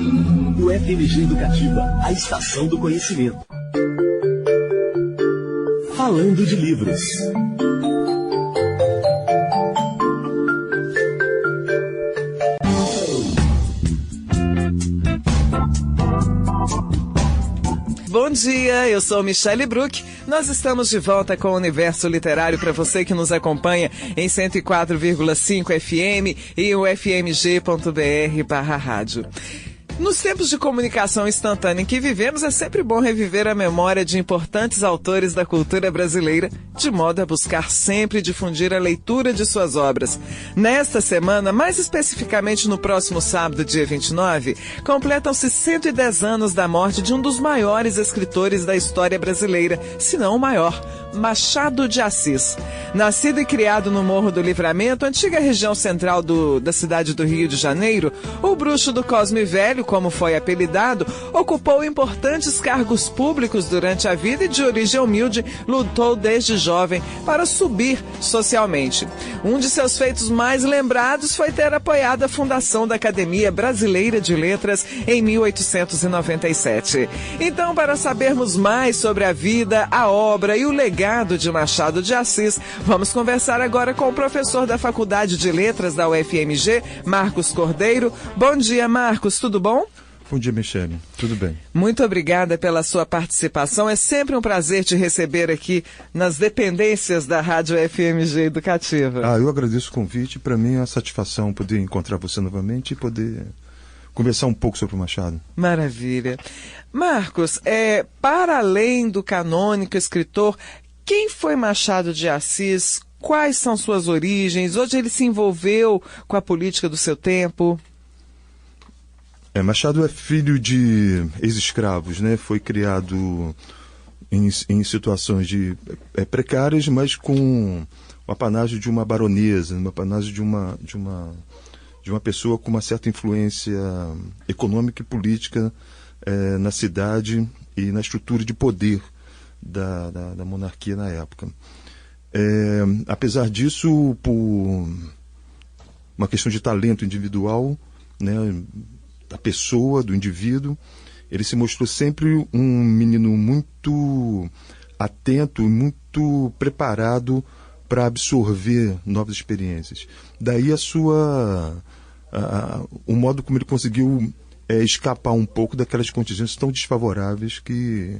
O FMG Educativa, a estação do conhecimento. Falando de livros. Bom dia, eu sou Michele Bruck. Nós estamos de volta com o Universo Literário para você que nos acompanha em 104,5 FM e o fmg.br/rádio. Nos tempos de comunicação instantânea em que vivemos, é sempre bom reviver a memória de importantes autores da cultura brasileira, de modo a buscar sempre difundir a leitura de suas obras. Nesta semana, mais especificamente no próximo sábado, dia 29, completam-se 110 anos da morte de um dos maiores escritores da história brasileira, se não o maior, Machado de Assis. Nascido e criado no Morro do Livramento, antiga região central da cidade do Rio de Janeiro, o bruxo do Cosme Velho, como foi apelidado, ocupou importantes cargos públicos durante a vida e, de origem humilde, lutou desde jovem para subir socialmente. Um de seus feitos mais lembrados foi ter apoiado a fundação da Academia Brasileira de Letras em 1897. Então, para sabermos mais sobre a vida, a obra e o legado de Machado de Assis, vamos conversar agora com o professor da Faculdade de Letras da UFMG, Marcos Cordeiro. Bom dia, Marcos, tudo bom? Bom dia, Michele. Tudo bem? Muito obrigada pela sua participação. É sempre um prazer te receber aqui nas dependências da Rádio FMG Educativa. Eu agradeço o convite. Para mim é uma satisfação poder encontrar você novamente e poder conversar um pouco sobre o Machado. Maravilha. Marcos, para além do canônico escritor, quem foi Machado de Assis? Quais são suas origens? Onde ele se envolveu com a política do seu tempo? Machado é filho de ex-escravos, né? Foi criado em situações precárias, mas com o apanágio de uma baronesa, o apanágio de uma pessoa com uma certa influência econômica e política na cidade e na estrutura de poder da monarquia na época. Apesar disso, por uma questão de talento individual, né, da pessoa, do indivíduo, ele se mostrou sempre um menino muito atento e muito preparado para absorver novas experiências. Daí o modo como ele conseguiu escapar um pouco daquelas contingências tão desfavoráveis que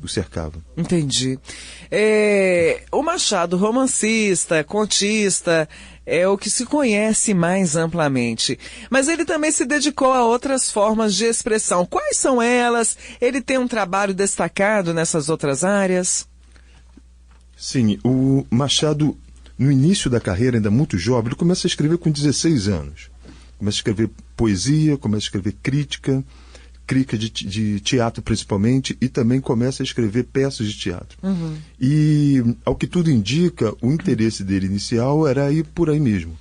o cercavam. Entendi. O Machado, romancista, contista, é o que se conhece mais amplamente. Mas ele também se dedicou a outras formas de expressão. Quais são elas? Ele tem um trabalho destacado nessas outras áreas? Sim, o Machado, no início da carreira, ainda muito jovem, ele começa a escrever com 16 anos. Começa a escrever poesia, começa a escrever crítica de teatro principalmente, e também começa a escrever peças de teatro. Uhum. E, ao que tudo indica, o interesse dele inicial era ir por aí mesmo.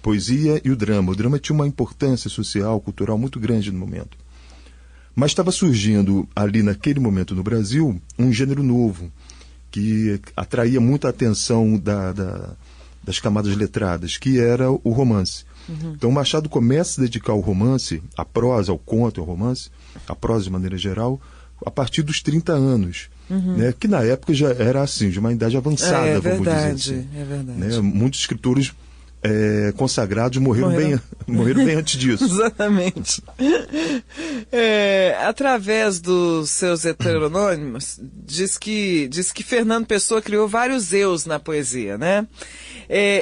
Poesia e o drama. O drama tinha uma importância social, cultural muito grande no momento. Mas estava surgindo ali naquele momento no Brasil um gênero novo, que atraía muita atenção das camadas letradas, que era o romance. Uhum. Então Machado começa a se dedicar ao romance, à prosa, ao conto, ao romance, à prosa de maneira geral, a partir dos 30 anos, né, que na época já era assim, de uma idade avançada, vamos dizer assim. É verdade. Né, muitos escritores consagrados morreram bem antes disso. Exatamente. Através dos seus heteronônimos, diz que Fernando Pessoa criou vários eus na poesia, né?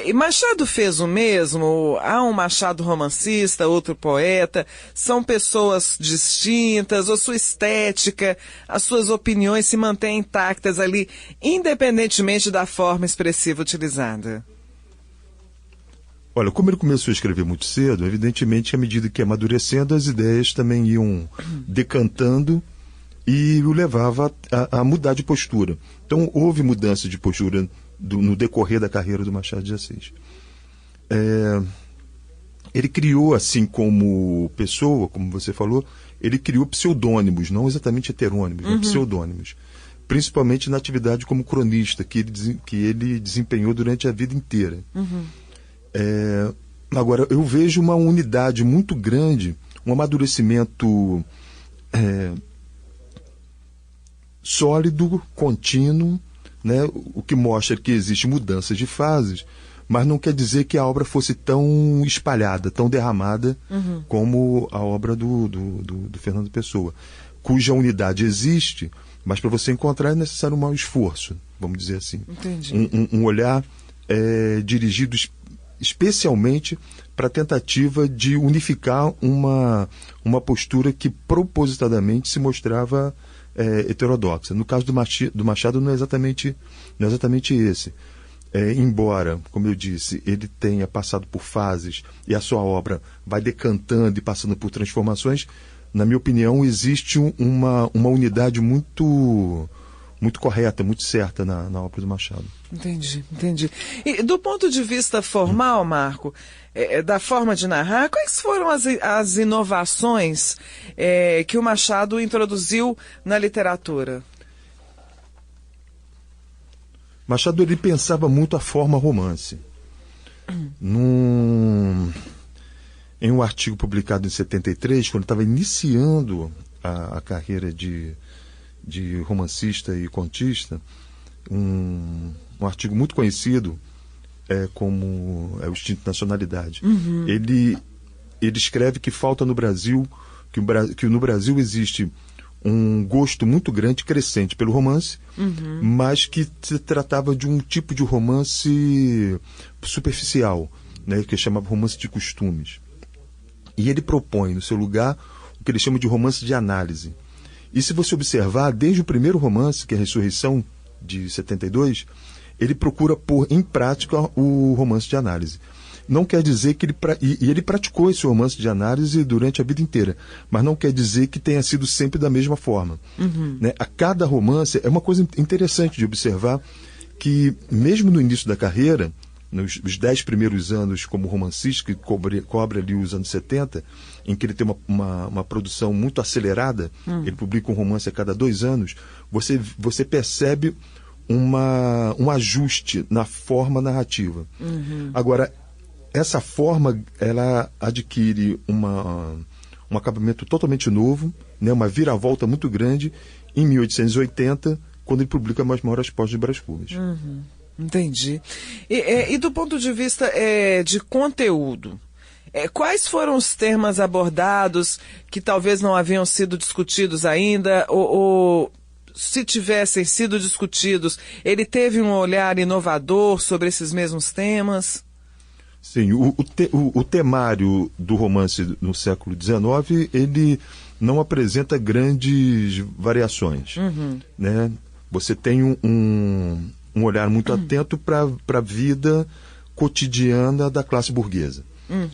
E Machado fez o mesmo. Há um Machado romancista, outro poeta. São pessoas distintas, ou sua estética, as suas opiniões se mantêm intactas ali, independentemente da forma expressiva utilizada. Olha, como ele começou a escrever muito cedo, evidentemente, à medida que ia amadurecendo, as ideias também iam decantando e o levava a mudar de postura. Então, houve mudança de postura no decorrer da carreira do Machado de Assis. Ele criou, assim como pessoa, como você falou, ele criou pseudônimos, não exatamente heterônimos, mas pseudônimos. Principalmente na atividade como cronista, que ele desempenhou durante a vida inteira. Agora, eu vejo uma unidade muito grande, um amadurecimento sólido, contínuo, né? O que mostra que existe mudança de fases, mas não quer dizer que a obra fosse tão espalhada, tão derramada como a obra do Fernando Pessoa, cuja unidade existe, mas para você encontrar é necessário um maior esforço, vamos dizer assim. Entendi. Um olhar dirigido especialmente para a tentativa de unificar uma postura que propositadamente se mostrava heterodoxa. No caso do Machado não é exatamente esse. Embora, como eu disse, ele tenha passado por fases e a sua obra vai decantando e passando por transformações, na minha opinião, existe uma unidade muito correta, muito certa na obra do Machado. Entendi. E do ponto de vista formal, Marco, da forma de narrar, quais foram as inovações que o Machado introduziu na literatura? Machado, ele pensava muito a forma romance. Em um artigo publicado em 73, quando estava iniciando a carreira de romancista e contista, um artigo muito conhecido como o Instinto de Nacionalidade. Ele escreve que falta no Brasil, que no Brasil existe um gosto muito grande, crescente pelo romance, mas que se tratava de um tipo de romance superficial, né, que chamava romance de costumes. E ele propõe, no seu lugar, o que ele chama de romance de análise. E se você observar, desde o primeiro romance, que é a Ressurreição, de 72, ele procura pôr em prática o romance de análise. Não quer dizer que ele praticou esse romance de análise durante a vida inteira, mas não quer dizer que tenha sido sempre da mesma forma. Né? A cada romance, é uma coisa interessante de observar que, mesmo no início da carreira, nos 10 primeiros anos como romancista, que cobre ali os anos 70, em que ele tem uma produção muito acelerada, ele publica um romance a cada 2 anos, você percebe um ajuste na forma narrativa. Agora, essa forma, ela adquire um acabamento totalmente novo, né, uma viravolta muito grande, em 1880, quando ele publica As Memórias Póstumas de Brás Cubas. Entendi. E do ponto de vista de conteúdo, quais foram os temas abordados que talvez não haviam sido discutidos ainda, ou se tivessem sido discutidos, ele teve um olhar inovador sobre esses mesmos temas? Sim, o temário do romance no século XIX, ele não apresenta grandes variações. Né? Você tem um olhar muito atento para a vida cotidiana da classe burguesa.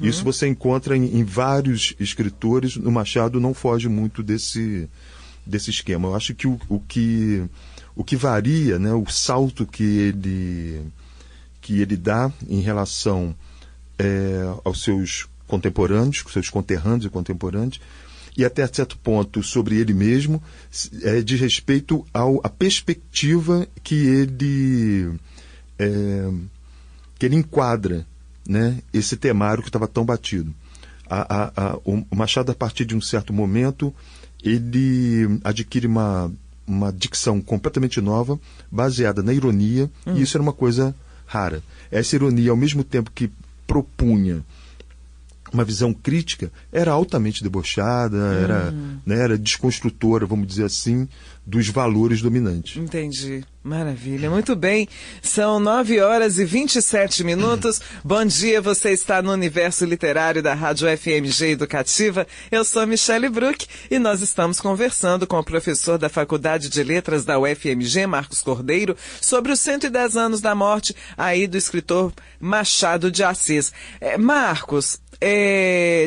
Isso você encontra em vários escritores. O Machado não foge muito desse esquema. Eu acho que o que varia, né, o salto que ele dá em relação aos seus contemporâneos, seus conterrâneos e contemporâneos, e até certo ponto sobre ele mesmo, diz respeito à perspectiva que ele enquadra, né, esse temário que estava tão batido. O Machado, a partir de um certo momento, ele adquire uma dicção completamente nova, baseada na ironia, e isso era uma coisa rara. Essa ironia, ao mesmo tempo que propunha uma visão crítica, era altamente debochada, era desconstrutora, vamos dizer assim, dos valores dominantes. Entendi. Maravilha. Muito bem. São 9h27. Bom dia, você está no Universo Literário da Rádio FMG Educativa. Eu sou Michele Bruck e nós estamos conversando com o professor da Faculdade de Letras da UFMG, Marcos Cordeiro, sobre os 110 anos da morte aí do escritor Machado de Assis. Marcos,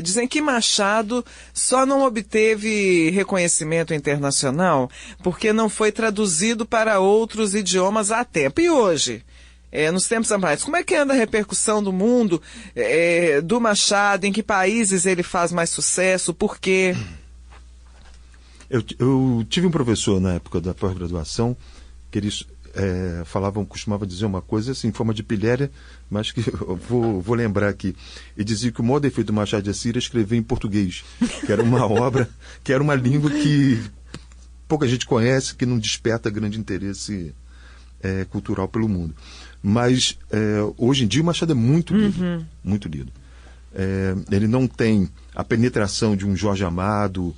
dizem que Machado só não obteve reconhecimento internacional porque não foi traduzido para outros idiomas a tempo. E hoje, nos tempos atuais, como é que anda a repercussão do mundo do Machado? Em que países ele faz mais sucesso? Por quê? Eu tive um professor na época da pós-graduação que ele costumava dizer uma coisa assim, em forma de pilhéria, mas que eu vou lembrar aqui. Ele dizia que o maior defeito do Machado de Assis era escrever em português, que era uma obra, que era uma língua que pouca gente conhece, que não desperta grande interesse cultural pelo mundo. Mas hoje em dia o Machado é muito lido, muito lido. Ele não tem a penetração de um Jorge Amado,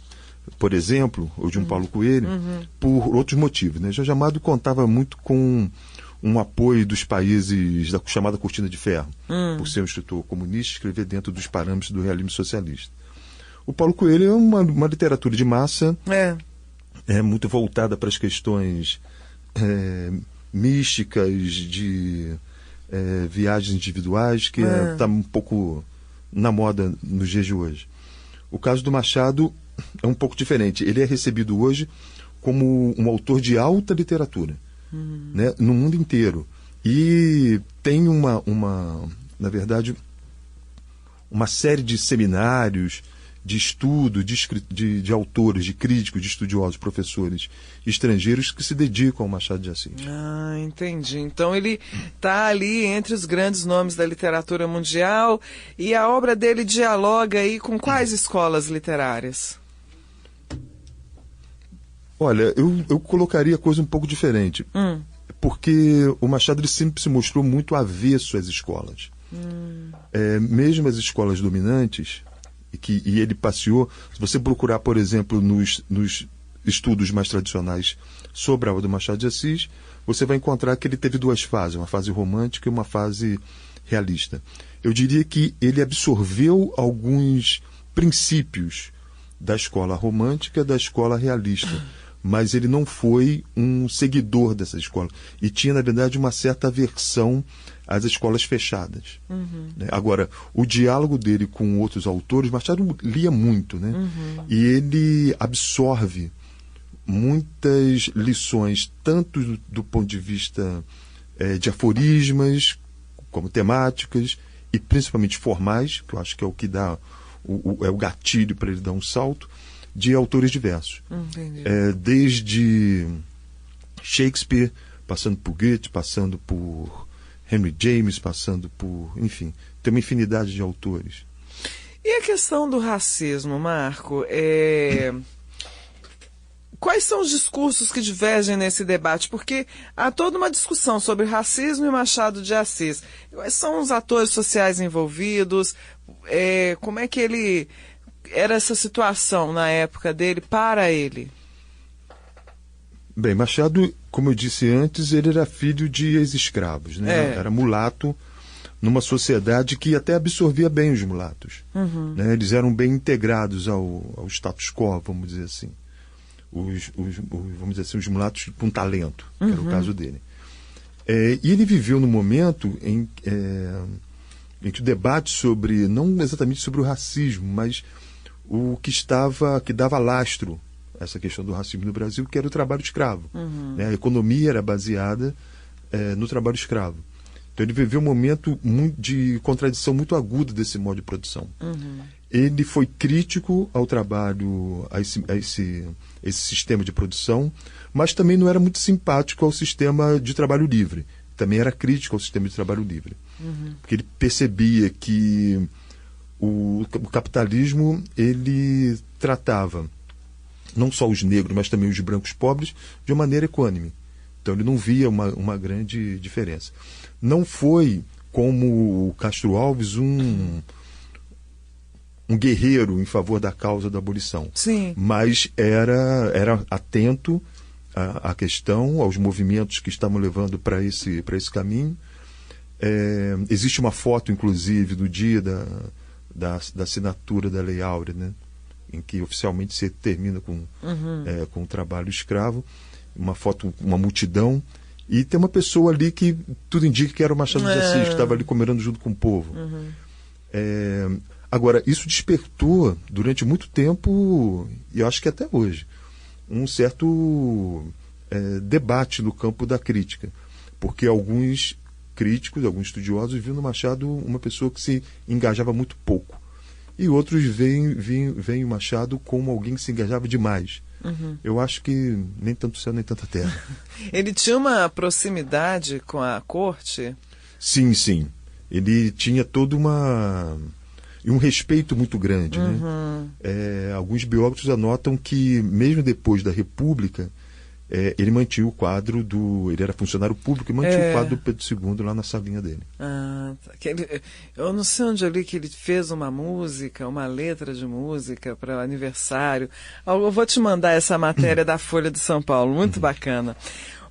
por exemplo, ou de um Paulo Coelho, por outros motivos, né? Jorge Amado contava muito com um apoio dos países da chamada Cortina de Ferro, por ser um escritor comunista, escrever dentro dos parâmetros do realismo socialista. O Paulo Coelho é uma literatura de massa, muito voltada para as questões místicas, de viagens individuais, que está um pouco na moda nos dias de hoje. O caso do Machado é um pouco diferente. Ele é recebido hoje como um autor de alta literatura, né, no mundo inteiro. E tem na verdade, uma série de seminários, de estudo, de autores, de críticos, de estudiosos, professores estrangeiros que se dedicam ao Machado de Assis. Ah, entendi. Então ele está ali entre os grandes nomes da literatura mundial, e a obra dele dialoga aí com quais escolas literárias? Olha, eu colocaria a coisa um pouco diferente, porque o Machado ele sempre se mostrou muito avesso às escolas. Mesmo as escolas dominantes, e ele passeou, se você procurar, por exemplo, nos estudos mais tradicionais sobre a obra do Machado de Assis, você vai encontrar que ele teve duas fases, uma fase romântica e uma fase realista. Eu diria que ele absorveu alguns princípios da escola romântica e da escola realista, mas ele não foi um seguidor dessa escola. E tinha, na verdade, uma certa aversão às escolas fechadas. Né? Agora, o diálogo dele com outros autores, Machado lia muito, né? E ele absorve muitas lições, tanto do ponto de vista de aforismas, como temáticas, e principalmente formais, que eu acho que é o que dá o gatilho para ele dar um salto, de autores diversos. Desde Shakespeare, passando por Goethe, passando por Henry James, passando por... Enfim, tem uma infinidade de autores. E a questão do racismo, Marco? Quais são os discursos que divergem nesse debate? Porque há toda uma discussão sobre racismo e Machado de Assis. Quais são os atores sociais envolvidos? Como é que ele... era essa situação na época dele, para ele? Bem, Machado, como eu disse antes, ele era filho de ex-escravos, né? Era mulato numa sociedade que até absorvia bem os mulatos. Né? Eles eram bem integrados ao status quo, vamos dizer assim. Vamos dizer assim, os mulatos com talento, que era o caso dele. E ele viveu no momento em que o debate sobre, não exatamente sobre o racismo, mas o que dava lastro a essa questão do racismo no Brasil, que era o trabalho escravo. Né? A economia era baseada no trabalho escravo. Então ele viveu um momento de contradição muito aguda desse modo de produção. Ele foi crítico ao trabalho, a esse sistema de produção, mas também não era muito simpático ao sistema de trabalho livre. Também era crítico ao sistema de trabalho livre. Porque ele percebia que o capitalismo ele tratava não só os negros, mas também os brancos pobres de uma maneira equânime. Então ele não via uma grande diferença. Não foi como o Castro Alves um guerreiro em favor da causa da abolição. Sim. Mas era atento à questão, aos movimentos que estavam levando para esse caminho. Existe uma foto, inclusive, do dia da assinatura da Lei Áurea, né? Em que oficialmente se termina com o trabalho escravo, uma foto, uma multidão, e tem uma pessoa ali que tudo indica que era o Machado de Assis, que estava ali comemorando junto com o povo. Agora, isso despertou durante muito tempo, e eu acho que até hoje, um certo debate no campo da crítica, porque alguns críticos, alguns estudiosos viam no Machado uma pessoa que se engajava muito pouco. E outros veem o Machado como alguém que se engajava demais. Eu acho que nem tanto céu, nem tanta terra. Ele tinha uma proximidade com a corte? Sim, sim. Ele tinha toda e um respeito muito grande. Né? Alguns biógrafos anotam que, mesmo depois da República, ele mantinha o quadro ele era funcionário público e mantinha o quadro do Pedro II lá na salinha dele. Eu não sei onde eu li que ele fez uma letra de música para o aniversário. Eu vou te mandar essa matéria da Folha de São Paulo, muito bacana.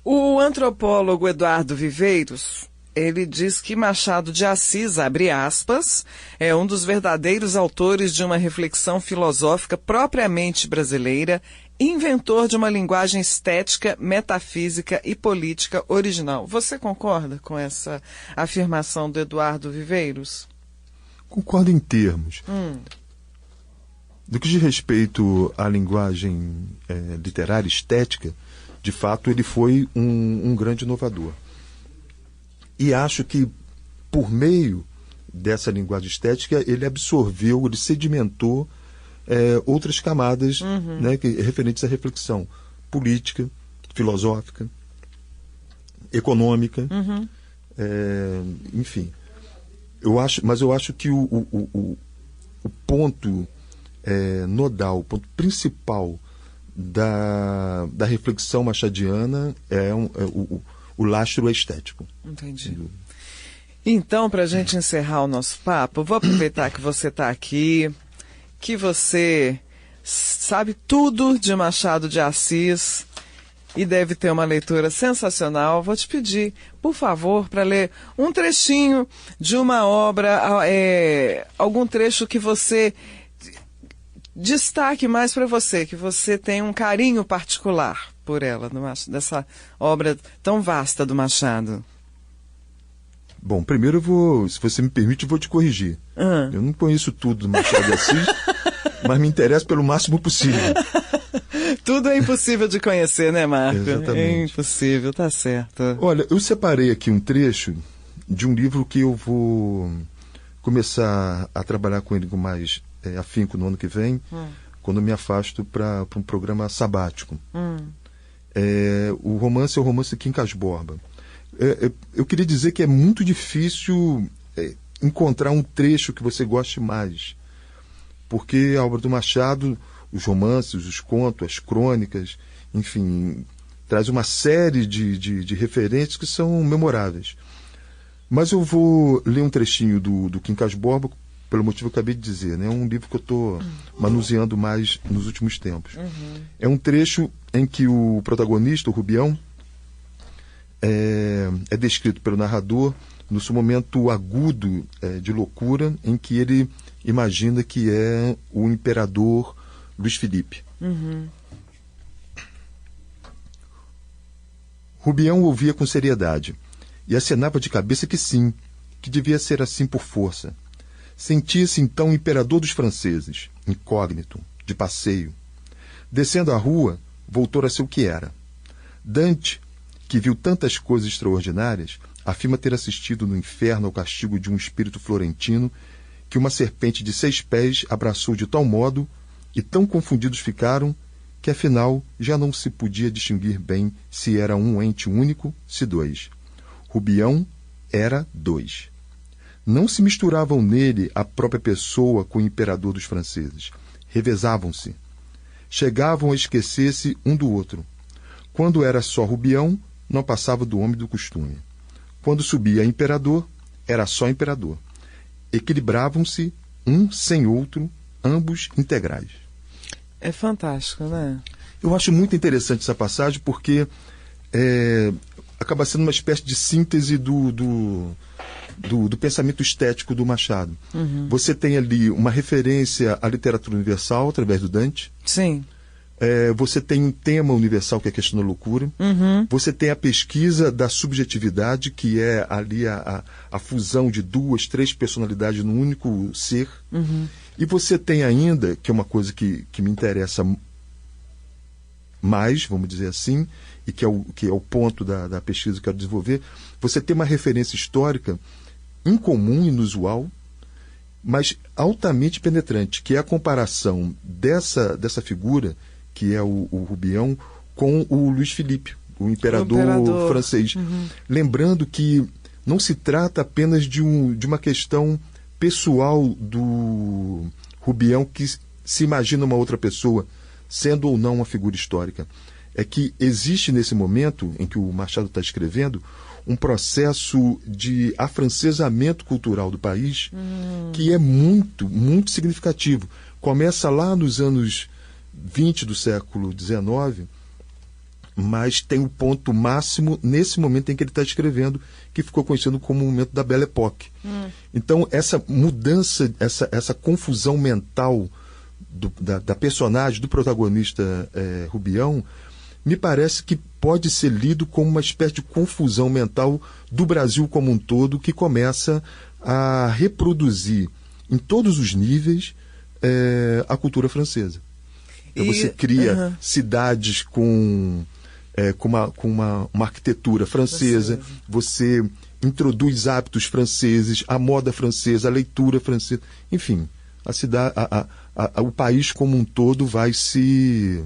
O antropólogo Eduardo Viveiros, ele diz que Machado de Assis, abre aspas, é um dos verdadeiros autores de uma reflexão filosófica propriamente brasileira, inventor de uma linguagem estética, metafísica e política original. Você concorda com essa afirmação do Eduardo Viveiros? Concordo em termos. Do que diz respeito à linguagem literária, estética, de fato ele foi um grande inovador. E acho que, por meio dessa linguagem estética, ele absorveu, ele sedimentou outras camadas referentes à reflexão política, filosófica, econômica, enfim. Mas eu acho que o ponto nodal, o ponto principal da reflexão machadiana o lastro estético. Entendi. Então, para a gente encerrar o nosso papo, vou aproveitar que você está aqui, que você sabe tudo de Machado de Assis e deve ter uma leitura sensacional. Vou te pedir, por favor, para ler um trechinho de uma obra, algum trecho que você destaque mais para você, que você tem um carinho particular por ela, dessa obra tão vasta do Machado. Bom, primeiro se você me permite, eu vou te corrigir. Eu não conheço tudo do Machado de Assis, mas me interessa pelo máximo possível. Tudo é impossível de conhecer, né, Marco? Exatamente. É impossível, tá certo. Olha, eu separei aqui um trecho de um livro que eu vou começar a trabalhar com ele com mais afinco no ano que vem, quando eu me afasto para um programa sabático. O romance é o romance Quincas Borba. Eu queria dizer que é muito difícil encontrar um trecho que você goste mais, porque a obra do Machado, os romances, os contos, as crônicas, enfim, traz uma série de referências que são memoráveis. Mas eu vou ler um trechinho do Quincas Borba, pelo motivo que eu acabei de dizer, né? É um livro que eu estou manuseando mais nos últimos tempos. É um trecho em que o protagonista, o Rubião, é descrito pelo narrador no seu momento agudo de loucura, em que ele imagina que é o imperador Luís Felipe. Rubião ouvia com seriedade e acenava de cabeça que sim, que devia ser assim por força. Sentia-se então o imperador dos franceses, incógnito, de passeio. Descendo a rua, voltou a ser o que era. Dante, que viu tantas coisas extraordinárias, afirma ter assistido no inferno ao castigo de um espírito florentino que uma serpente de 6 pés abraçou de tal modo e tão confundidos ficaram que afinal já não se podia distinguir bem se era um ente único, se 2. Rubião era 2. Não se misturavam nele a própria pessoa com o imperador dos franceses. Revezavam-se. Chegavam a esquecer-se um do outro. Quando era só Rubião, não passava do homem do costume. Quando subia imperador, era só imperador. Equilibravam-se um sem outro, ambos integrais. É fantástico, né? Eu acho muito interessante essa passagem porque acaba sendo uma espécie de síntese do pensamento estético do Machado. Você tem ali uma referência à literatura universal através do Dante. Sim. Você tem um tema universal que é a questão da loucura. Você tem a pesquisa da subjetividade, que é ali a fusão de 2, 3 personalidades num único ser. E você tem ainda, que é uma coisa que me interessa mais, vamos dizer assim, e que é o ponto da pesquisa que eu quero desenvolver, você tem uma referência histórica incomum, inusual, mas altamente penetrante, que é a comparação dessa figura, que é o Rubião, com o Luís Felipe, o imperador francês. Lembrando que não se trata apenas de uma questão pessoal do Rubião, que se imagina uma outra pessoa, sendo ou não uma figura histórica. É que existe nesse momento em que o Machado está escrevendo um processo de afrancesamento cultural do país que é muito, muito significativo. Começa lá nos anos 20 do século XIX, mas tem o ponto máximo nesse momento em que ele está escrevendo, que ficou conhecido como o momento da Belle Époque. Então, essa mudança, essa confusão mental da personagem, do protagonista Rubião, me parece que pode ser lido como uma espécie de confusão mental do Brasil como um todo, que começa a reproduzir em todos os níveis a cultura francesa. Então, você cria cidades com uma arquitetura francesa, você introduz hábitos franceses, a moda francesa, a leitura francesa, enfim, o país como um todo vai se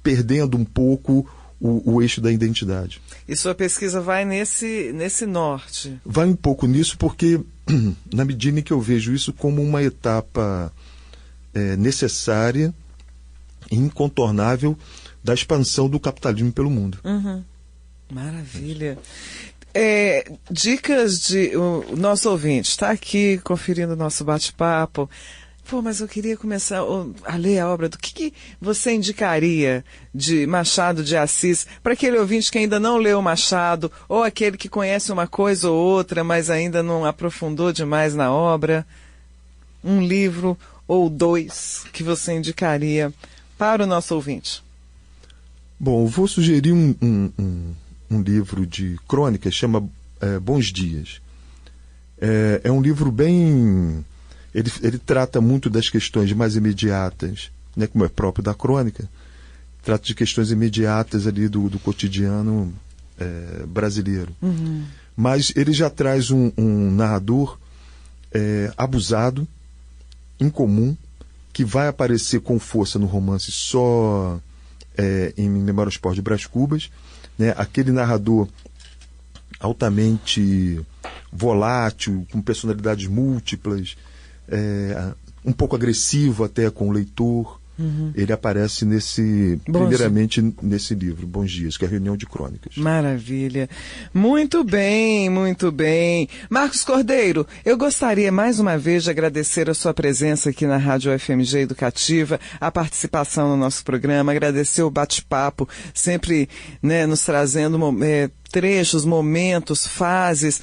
perdendo um pouco o eixo da identidade. E sua pesquisa vai nesse norte? Vai um pouco nisso, porque na medida em que eu vejo isso como uma etapa necessária e incontornável da expansão do capitalismo pelo mundo. Maravilha. Dicas de... O nosso ouvinte está aqui conferindo o nosso bate-papo. Pô, mas eu queria começar a ler a obra. Do que você indicaria de Machado de Assis para aquele ouvinte que ainda não leu Machado, ou aquele que conhece uma coisa ou outra, mas ainda não aprofundou demais na obra? Um livro ou dois que você indicaria para o nosso ouvinte? Bom, eu vou sugerir um livro de crônicas, chama Bons Dias. É um livro bem... Ele trata muito das questões mais imediatas, né, como é próprio da crônica. Trata de questões imediatas ali do cotidiano brasileiro. Mas ele já traz um narrador abusado, incomum, que vai aparecer com força no romance só em Memórias Pós de Brás Cubas, né? Aquele narrador altamente volátil, com personalidades múltiplas, um pouco agressivo até com o leitor. Ele aparece primeiramente nesse livro, Bons Dias, que é a reunião de crônicas. Maravilha. Muito bem, muito bem. Marcos Cordeiro, eu gostaria mais uma vez de agradecer a sua presença aqui na Rádio UFMG Educativa, a participação no nosso programa, agradecer o bate-papo, sempre, né, nos trazendo trechos, momentos, fases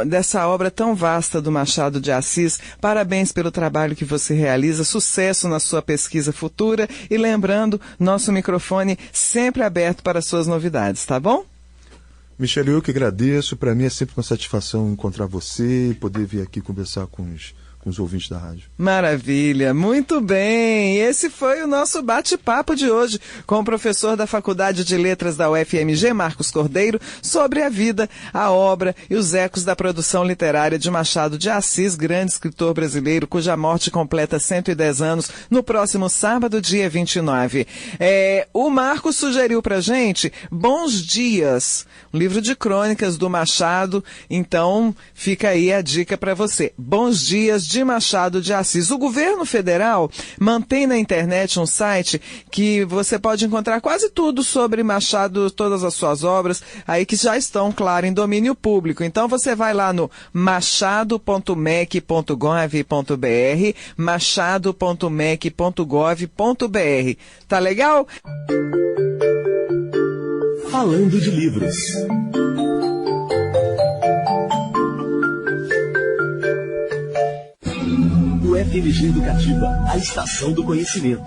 dessa obra tão vasta do Machado de Assis. Parabéns pelo trabalho que você realiza, sucesso na sua pesquisa futura e lembrando, nosso microfone sempre aberto para suas novidades, tá bom? Michele, eu que agradeço, para mim é sempre uma satisfação encontrar você e poder vir aqui conversar com os ouvintes da rádio. Maravilha, muito bem. Esse foi o nosso bate-papo de hoje com o professor da Faculdade de Letras da UFMG, Marcos Cordeiro, sobre a vida, a obra e os ecos da produção literária de Machado de Assis, grande escritor brasileiro, cuja morte completa 110 anos no próximo sábado, dia 29. O Marcos sugeriu pra gente Bons Dias, um livro de crônicas do Machado, então fica aí a dica para você. Bons Dias, de Machado de Assis. O governo federal mantém na internet um site que você pode encontrar quase tudo sobre Machado, todas as suas obras, aí que já estão, claro, em domínio público. Então você vai lá no machado.mec.gov.br, machado.mec.gov.br. Tá legal? Falando de livros. UFMG Educativa, a estação do conhecimento.